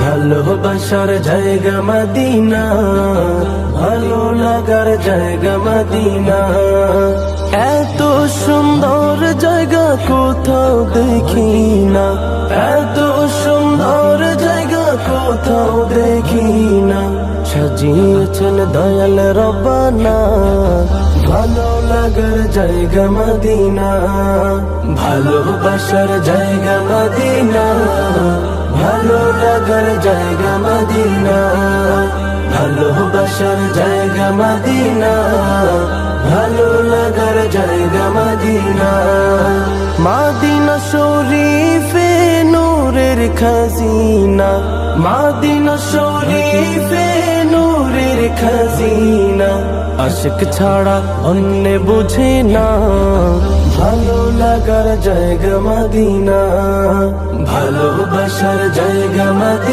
ভালোবাসার জায়গা মদিনা, ভালো লাগার জায়গা মদিনা। এত সুন্দর জায়গা কোথাও দেখি না, এত সুন্দর জায়গা কোথাও দেখি না। সাজিয়েছেন দয়াল রব্বানা, ভালো লাগার জায়গা মদিনা, ভালোবাসার জায়গা মদিনা, ভালো লাগার জায়গা মদিনা, ভালোবাসার জায়গা মদিনা, ভালো লাগার জায়গা মদিনা। মদিনা শরীফে নূরের খাজিনা, মদিনা শরীফে নূরের খাজিনা। আশিক ছাড়া অন্য বুঝে না, ভালো লাগার জায়গা মদিনা, ভালোবাসার জায়গা মদিনা।